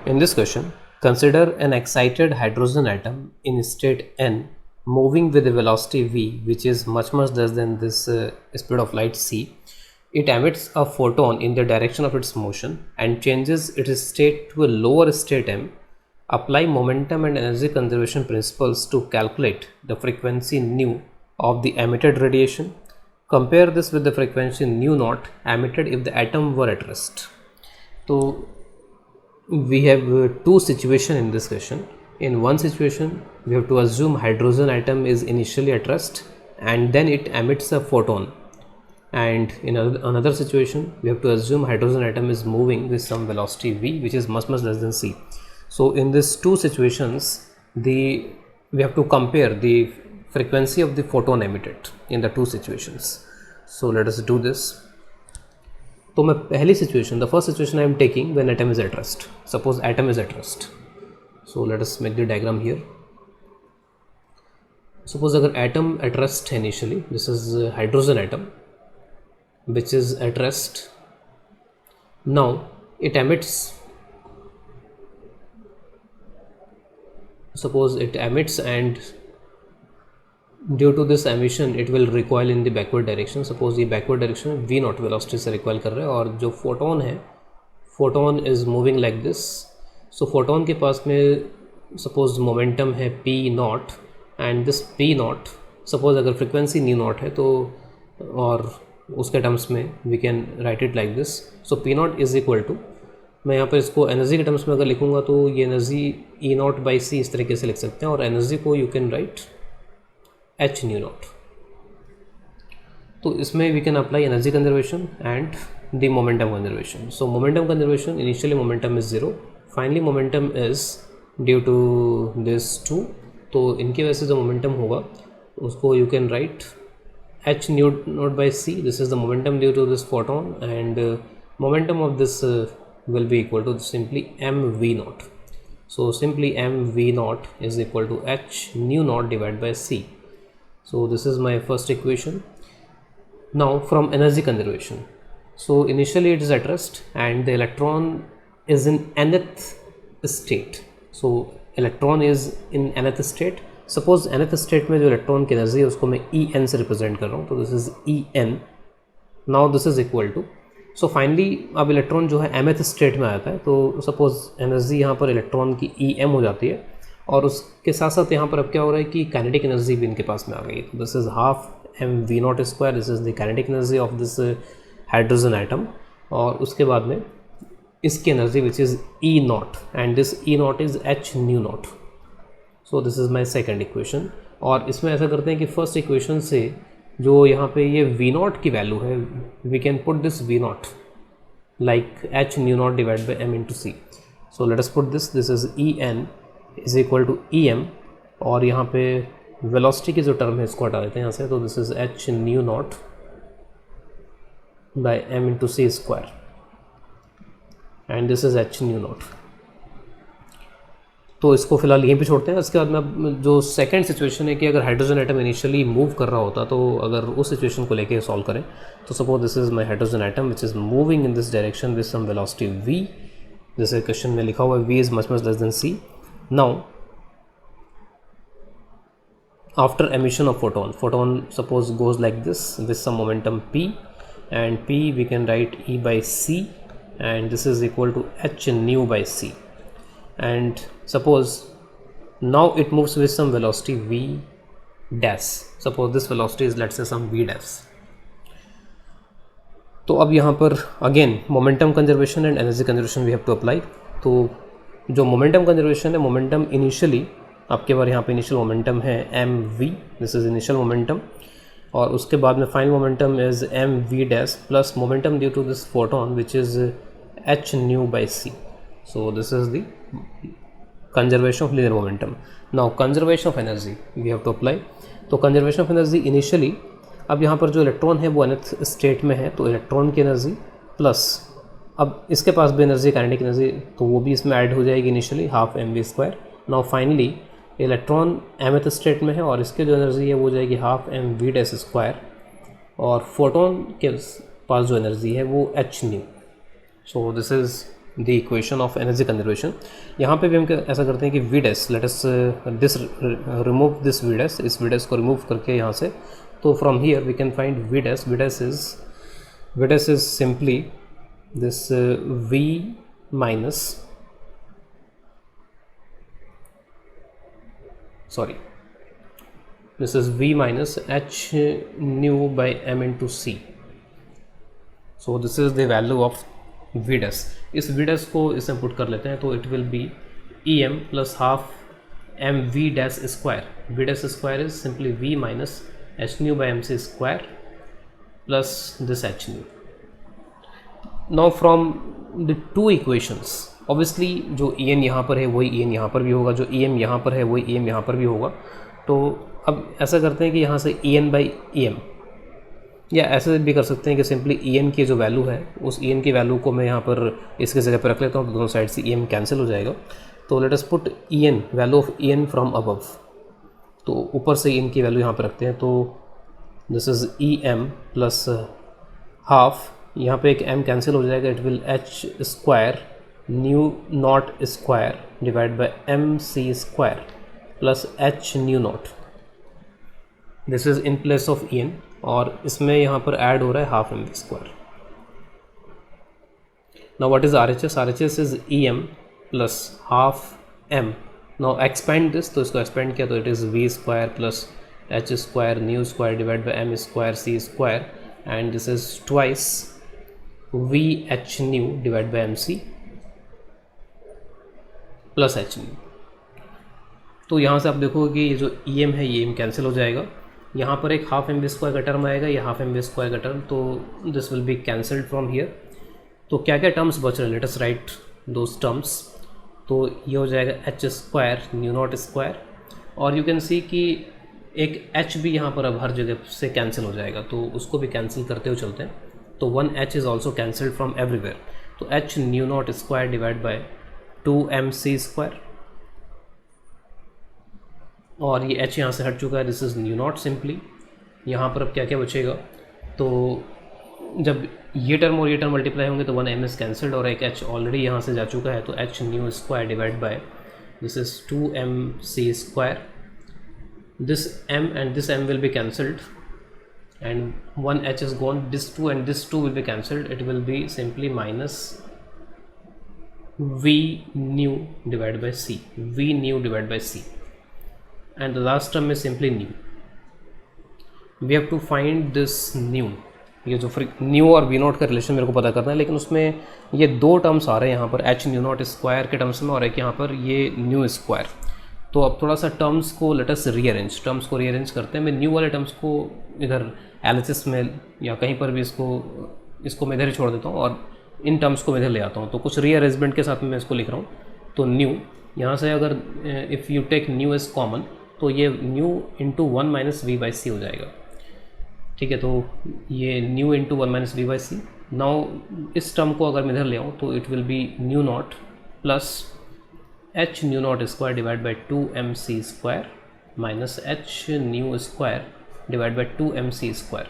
In this question, consider an excited hydrogen atom in state n moving with a velocity v which is much less than this speed of light c. It emits a photon in the direction of its motion and changes its state to a lower state m. Apply momentum and energy conservation principles to calculate the frequency nu of the emitted radiation. Compare this with the frequency nu naught emitted if the atom were at rest. So we have two situations in this question. In one situation, we have to assume hydrogen atom is initially at rest and then it emits a photon, and in another situation we have to assume hydrogen atom is moving with some velocity v which is much less than c. So in these two situations we have to compare the frequency of the photon emitted in the two situations. So let us do this. तो मैं पहली situation, the first situation I am taking when atom is at rest. Suppose atom is at rest. So let us make the diagram here. Suppose अगर atom at rest है initially, this is hydrogen atom which is at rest. Now it emits, suppose it emits and due to this emission it will recoil in the backward direction. Suppose ये backward direction में v naught velocity से recoil कर रहा है और जो photon है, photon is moving like this. So photon के पास में सपोज मोमेंटम है p naught and this p naught, suppose अगर फ्रिक्वेंसी न्यू नॉट है तो, और उसके टर्म्स में we can write it like this. So p naught is equal to, मैं यहाँ पर इसको एनर्जी के टर्म्स में अगर लिखूँगा तो ये energy E naught by c इस तरीके से लिख सकते हैं, और एनर्जी को you can write h nu naught. तो इसमें we can apply energy conservation and the momentum conservation. So momentum conservation, initially momentum is 0, finally momentum is due to this 2. तो इनकी वजह से जो मोमेंटम होगा उसको you can write h nu naught by c. This is the momentum due to this photon and momentum of this will be equal to simply mv naught. So simply mv naught is equal to h nu naught divided by c. So this is my first equation. Now from energy conservation, so initially it is at rest and the electron is in nth state. So electron is in nth state. Suppose nth state में जो electron की energy है उसको मैं en से represent कर रहा हूँ, तो this is en. Now this is equal to, so finally अब इलेक्ट्रॉन जो है mth स्टेट में आता है, तो सपोज एनर्जी यहाँ पर इलेक्ट्रॉन की em हो जाती है, और उसके साथ साथ यहाँ पर अब क्या हो रहा है कि काइनेटिक एनर्जी भी इनके पास में आ गई है. तो this is half m v naught square, this is the kinetic energy of this hydrogen atom, और उसके बाद में इसकी energy which is E naught and this E naught is h nu naught. So this is my second equation. और इसमें ऐसा करते हैं कि फर्स्ट इक्वेशन से जो यहाँ पे ये वी नॉट की वैल्यू है, we can put this v naught like h nu naught divide by m into c. So let us put this is E n is equal to E m, और यहाँ पे velocity की जो term है इसको हटा देते हैं यहाँ से. तो this is h nu naught by m into c square and this is h nu naught. तो इसको फिलहाल यहीं पे छोड़ते हैं. इसके बाद में जो सेकंड सिचुएशन है कि अगर हाइड्रोजन एटम इनिशियली मूव कर रहा होता, तो अगर उस सिचुएशन को लेके सॉल्व करें, तो suppose this is my hydrogen atom which is moving in this direction with some velocity v. जैसे क्वेश्चन में लिखा हुआ है v is much less than c. Now after emission of photon suppose goes like this with some momentum p, and p we can write e by c and this is equal to h nu by c. And suppose now it moves with some velocity v dash. Suppose this velocity is let's say some v dash. तो अब यहाँ पर again momentum conservation and energy conservation we have to apply. तो जो momentum conservation है, momentum initially आपके बार यहाँ पे इनिशियल मोमेंटम है m v, this is initial momentum, और उसके बाद में final momentum is m v dash plus momentum due to this photon which is h nu by c. So this is the conservation of linear momentum. Now conservation of energy we have to apply. तो conservation of energy initially, अब यहाँ पर जो electron है वो nth state में है, तो इलेक्ट्रॉन की एनर्जी प्लस अब इसके पास भी एनर्जी काइनेटिक एनर्जी, तो वो भी इसमें ऐड हो जाएगी initially half m v square. Now finally electron mth state में है और इसके जो एनर्जी है वो जाएगी half m v dash square, और फोटोन के पास जो एनर्जी है वो h nu. So this is the equation of energy conservation. यहाँ पे भी हम ऐसा करते हैं कि v dash, let us this remove this v dash, इस वी डैश को रिमूव करके यहाँ से, तो from here we can find v dash is simply this v minus, sorry, this is v minus h nu by m into c. So this is the value of v dash. इस v dash को इसमें put कर लेते हैं तो it will be em plus half m v dash square. v dash square is simply v minus h nu by mc square plus this h nu. Now from the two equations, obviously जो en यहाँ पर है वही en यहाँ पर भी होगा, जो em यहाँ पर है वही em यहाँ पर भी होगा। तो अब ऐसा करते हैं कि यहाँ से en by em, या ऐसे भी कर सकते हैं कि सिंपली en की जो वैल्यू है उस en की वैल्यू को मैं यहाँ पर इसके जगह पर रख लेता हूँ, तो दोनों साइड से em कैंसिल हो जाएगा। तो late us put en, value of en from above, तो ऊपर से en की वैल्यू यहाँ पर रखते हैं। तो this is em plus half, यहाँ पे एक m कैंसिल हो जाएगा, it will h square nu naught square divide by m c square plus h nu naught. This is in place of en, और इसमें यहाँ पर ऐड हो रहा है half m square. Now what is RHS? RHS is em plus half m। Now expand this, तो इसको expand किया तो it is v square plus h square new square divide bye m square c square, and this is twice v h nu divide by mc plus h new. तो यहाँ से आप देखोगे कि ये जो em है ये m कैंसिल हो जाएगा, यहाँ पर एक हाफ एम स्क्वायर का टर्म आएगा, ये हाफ एम स्क्वायर का टर्म, तो this will be cancelled from here. तो क्या क्या टर्म्स बच रहे हैं, let us right those terms. तो ये हो जाएगा h square nu naught square, और यू कैन सी कि एक h भी यहाँ पर अब हर जगह से कैंसिल हो जाएगा, तो उसको भी कैंसिल करते हुए चलते हैं। तो 1h is also cancelled from everywhere, तो h nu naught square divide bye 2mc square, और ये h यहाँ से हट चुका है, this is new not simply. यहाँ पर अब क्या क्या बचेगा, तो जब ये टर्म और ये टर्म मल्टीप्लाई होंगे तो 1m इज़ कैंसल्ड, और एक h ऑलरेडी यहाँ से जा चुका है, तो h nu square divide by this is 2mc square, this m and this m will be cancelled and 1h is gone, this 2 and this 2 will be cancelled, it will be simply minus v new divided by c, v new divided by c, and the last term is simply new. We have to find this new, ये जो new और we not का relation मेरे को पता करना है, लेकिन उसमें ये दो टर्म्स आ रहे हैं यहाँ पर h न्यू नॉट स्क्वायर के टर्म्स में, और एक यहाँ पर ये न्यू स्क्वायर। तो अब थोड़ा सा टर्म्स को लेट अस रीअरेंज, टर्म्स को रीअरेंज करते हैं। मैं न्यू वाले टर्म्स को इधर LHS में या कहीं पर भी इसको मैं इधर ही छोड़ देता हूँ, और इन टर्म्स को मैं इधर ले आता हूँ। तो कुछ रीअरेंजमेंट के साथ में मैं इसको लिख रहा हूँ। तो न्यू, यहाँ से अगर if you take nu as common, तो ये nu into 1 minus v by c हो जाएगा, ठीक है। तो ये nu into 1 minus v by c. Now इस टर्म को अगर मैं इधर ले आऊँ तो it will be nu naught plus h nu naught square divide by 2mc square minus h nu square divide by 2mc square.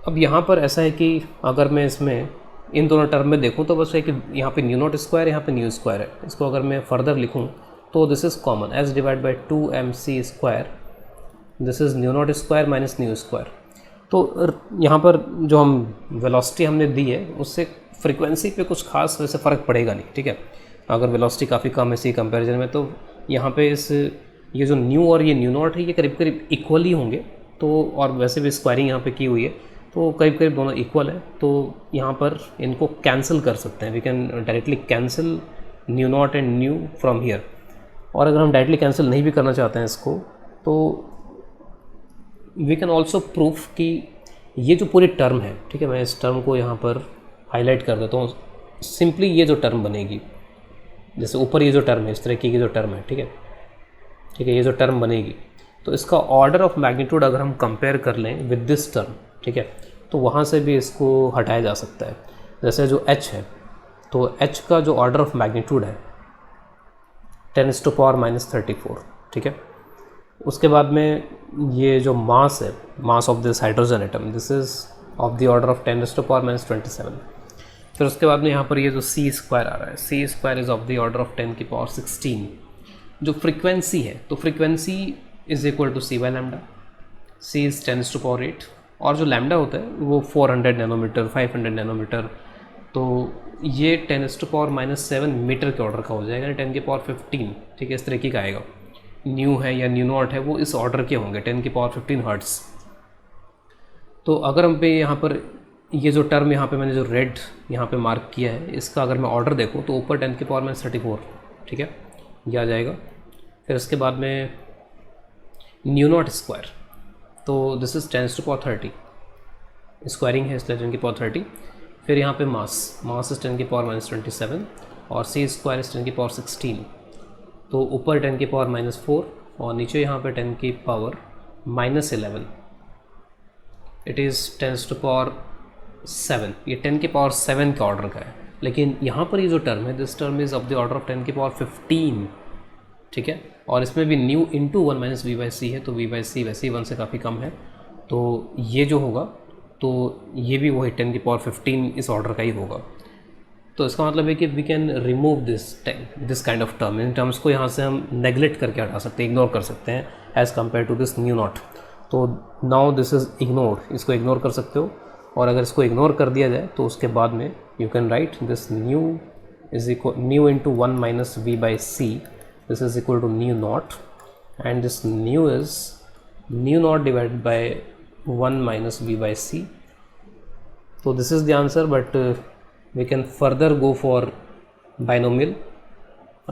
अब यहाँ पर ऐसा है कि अगर मैं इसमें इन दोनों टर्म में देखूँ तो बस है कि यहाँ पे न्यू नॉट स्क्वायर, यहाँ पे न्यू स्क्वायर है। इसको अगर मैं फर्दर लिखूँ तो this is common, h divide by 2mc square, this is new naught square minus new square. तो यहाँ पर जो हम वेलोसिटी हमने दी है उससे फ्रीक्वेंसी पे कुछ खास वैसे फ़र्क पड़ेगा नहीं, ठीक है। अगर वेलोसिटी काफ़ी कम है इसी कंपैरिजन में, तो यहाँ पे ये जो न्यू और ये न्यू नॉट है ये करीब करीब इक्वल ही होंगे। तो और वैसे भी स्क्वायरिंग यहाँ पे की हुई है, तो करीब करीब दोनों इक्वल है। तो यहाँ पर इनको कैंसिल कर सकते हैं, we can directly cancel nu naught and nu from here. और अगर हम डायरेक्टली कैंसिल नहीं भी करना चाहते हैं इसको, तो वी कैन ऑल्सो प्रूफ कि ये जो पूरी टर्म है, ठीक है, मैं इस टर्म को यहाँ पर हाईलाइट कर देता हूँ। सिंपली ये जो टर्म बनेगी, जैसे ऊपर ये जो टर्म है, इस तरह की जो टर्म है, ठीक है, ये जो टर्म बनेगी, तो इसका ऑर्डर ऑफ मैग्नीट्यूड अगर हम कंपेयर कर लें विद दिस टर्म, ठीक है, तो वहाँ से भी इसको हटाया जा सकता है। जैसे जो h है, तो h का जो ऑर्डर ऑफ मैग्नीट्यूड है 10⁻⁻34, ठीक है। उसके बाद में ये जो मास है, mass of this hydrogen atom, this is of the order of 10⁻⁻27। फिर उसके बाद में यहाँ पर ये जो सी स्क्वायर आ रहा है, c square is of the order of 10 की पावर 16। जो फ्रीक्वेंसी है, तो frequency is equal to c by lambda, c is 10 to power 8, और जो लैम्डा होता है वो 400 नैनोमीटर, 500 नैनोमीटर, तो ये 10 टू पावर -7 मीटर के ऑर्डर का हो जाएगा, 10 की पावर 15, ठीक है, इस तरीके का आएगा। न्यू है या न्यू नॉट है वो इस ऑर्डर के होंगे, 10 की पावर 15 हर्ट्स। तो अगर हम पे यहाँ पर ये जो टर्म यहाँ पे मैंने जो रेड यहाँ पे मार्क किया है, इसका अगर मैं ऑर्डर देखूँ तो ऊपर 10 की पावर -34, ठीक है, ये आ जाएगा। फिर उसके बाद में न्यू नॉट स्क्वायर, तो this is 10 to power 30, squaring है इसलिए 10 की पावर 30। फिर यहाँ पे मास इज़ 10 की पावर -27 और सी स्क्वायर इज़ 10 की पावर 16, तो ऊपर 10 की पावर -4 और नीचे यहाँ पे 10 की power -11, it is 10 to power 7, ये 10 की पावर 7 का ऑर्डर का है। लेकिन यहाँ पर ये जो टर्म है, this term is of the order of 10 की पावर 15, ठीक है, और इसमें भी nu into 1 minus v by c है, तो वी बाई सी वैसे ही 1 से काफ़ी कम है, तो ये जो होगा तो ये भी वही 10 की पावर 15 इस ऑर्डर का ही होगा। तो इसका मतलब है कि we can remove this kind of term, इन टर्म्स को यहाँ से हम नेगलेक्ट करके हटा सकते हैं, इग्नोर कर सकते हैं as compare to this nu naught. तो नाउ दिस इज़ इग्नोर्ड, इसको इग्नोर कर सकते हो, और अगर इसको इग्नोर कर दिया जाए तो उसके बाद में you can write this nu is equal nu into 1 minus v by c, this is equal to nu naught, and this nu is nu naught divided by 1 minus v by c. तो this is the answer, but we can further go for binomial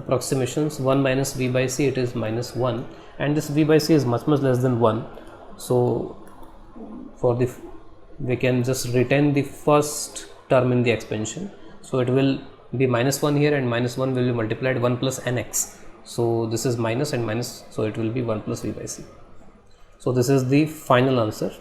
approximations. 1 minus v by c, it is -1, and this v by c is much less than 1, so for the we can just retain the first term in the expansion, so it will be -1 here, and -1 will be multiplied 1 plus nx, so this is minus and minus, so it will be 1 plus v by c. So this is the final answer.